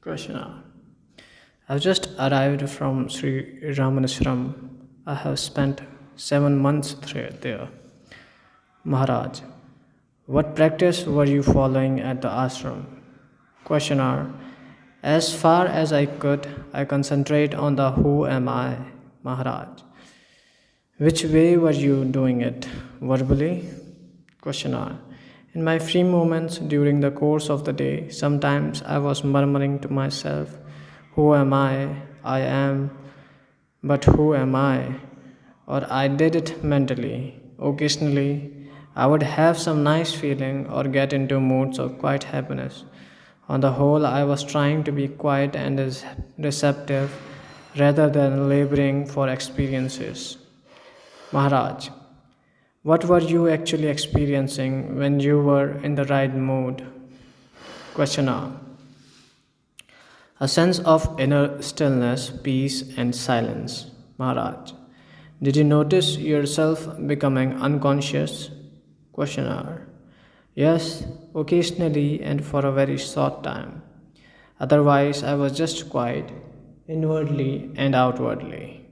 Questioner. I've just arrived from Sri Ramanaswaram. I have spent 7 months there. Maharaj. What practice were you following at the ashram? Questioner. As far as I could, I concentrate on the who am I, Maharaj. Which way were you doing it? Verbally? Questioner. In my free moments during the course of the day, sometimes I was murmuring to myself, who am I? I am, but who am I? Or I did it mentally. Occasionally, I would have some nice feeling or get into moods of quiet happiness. On the whole, I was trying to be quiet and receptive rather than laboring for experiences. Maharaj, what were you actually experiencing when you were in the right mood? Questioner. A sense of inner stillness, peace, and silence. Maharaj. Did you notice yourself becoming unconscious? Questioner. Yes, occasionally and for a very short time. Otherwise, I was just quiet, inwardly and outwardly.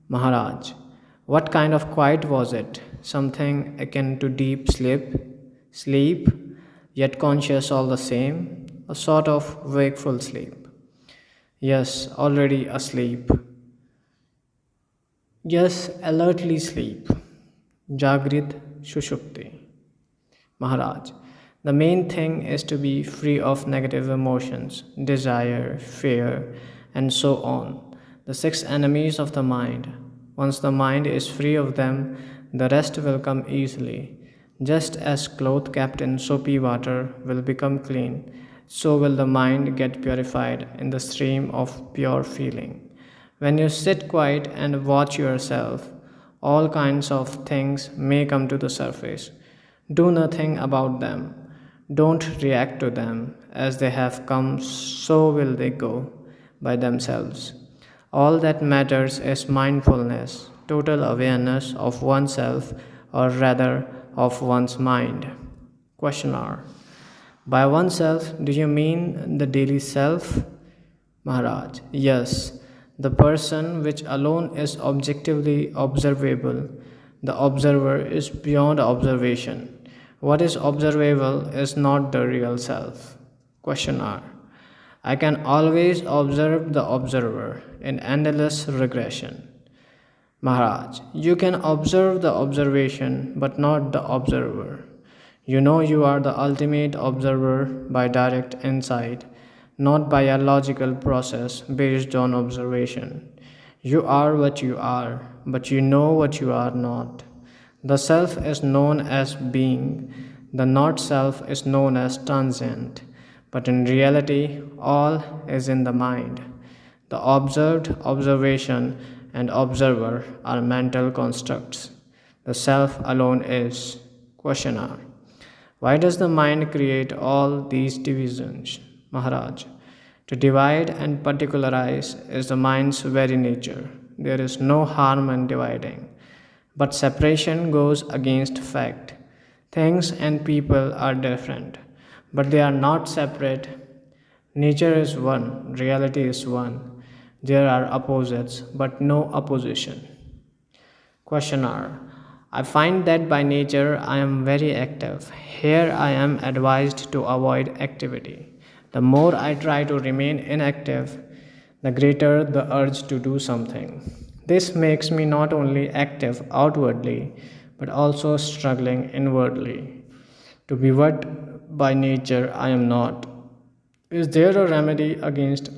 Maharaj. What kind of quiet was it? Something akin to deep sleep, yet conscious all the same, a sort of wakeful sleep. Yes, already asleep. Yes, alertly sleep. Jagrit Shushupti. Maharaj. The main thing is to be free of negative emotions, desire, fear, and so on. The six enemies of the mind. Once the mind is free of them, the rest will come easily. Just as cloth kept in soapy water will become clean, so will the mind get purified in the stream of pure feeling. When you sit quiet and watch yourself, all kinds of things may come to the surface. Do nothing about them. Don't react to them. As they have come, so will they go by themselves. All that matters is mindfulness, total awareness of oneself, or rather of one's mind. Questioner. By oneself, do you mean the daily self? Maharaj. Yes, the person which alone is objectively observable. The observer is beyond observation. What is observable is not the real self. Questioner. I can always observe the observer in endless regression. Maharaj, you can observe the observation but not the observer. You know you are the ultimate observer by direct insight, not by a logical process based on observation. You are what you are, but you know what you are not. The self is known as being, the not self is known as transient. But in reality, all is in the mind. The observed, observation, and observer are mental constructs. The self alone is. Questioner. Why does the mind create all these divisions? Maharaj. To divide and particularize is the mind's very nature. There is no harm in dividing. But separation goes against fact. Things and people are different, but they are not separate. Nature is one, reality is one. There are opposites, but no opposition. Questioner. I find that by nature I am very active. Here I am advised to avoid activity. The more I try to remain inactive, the greater the urge to do something. This makes me not only active outwardly, but also struggling inwardly. To be what by nature I am not. Is there a remedy against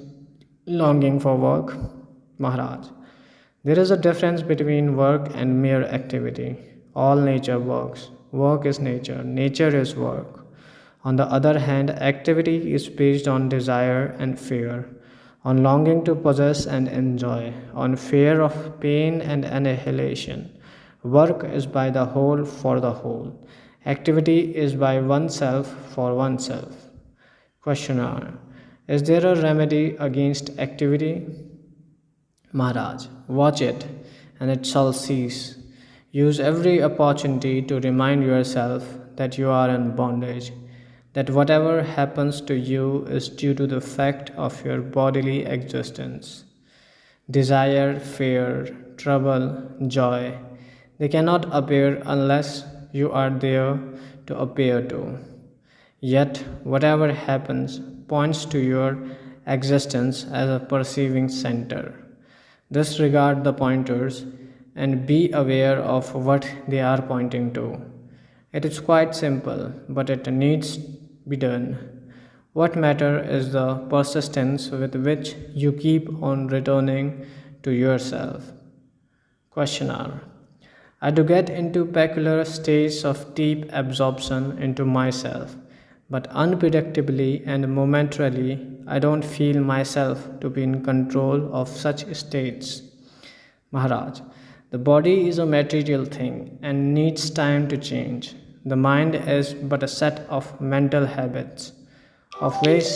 longing for work? Maharaj. There is a difference between work and mere activity. All nature works. Work is nature. Nature is work. On the other hand, activity is based on desire and fear, on longing to possess and enjoy, on fear of pain and annihilation. Work is by the whole for the whole. Activity is by oneself for oneself. Questioner. Is there a remedy against activity? Maharaj. Watch it, and it shall cease. Use every opportunity to remind yourself that you are in bondage. that whatever happens to you is due to the fact of your bodily existence. Desire, fear, trouble, joy, they cannot appear unless you are there to appear to. Yet, whatever happens points to your existence as a perceiving center. Disregard the pointers and be aware of what they are pointing to. It is quite simple, but it needs be done. What matters is the persistence with which you keep on returning to yourself. Questioner. I do get into peculiar states of deep absorption into myself, but unpredictably and momentarily I don't feel myself to be in control of such states. Maharaj, the body is a material thing and needs time to change. The mind is but a set of mental habits, of which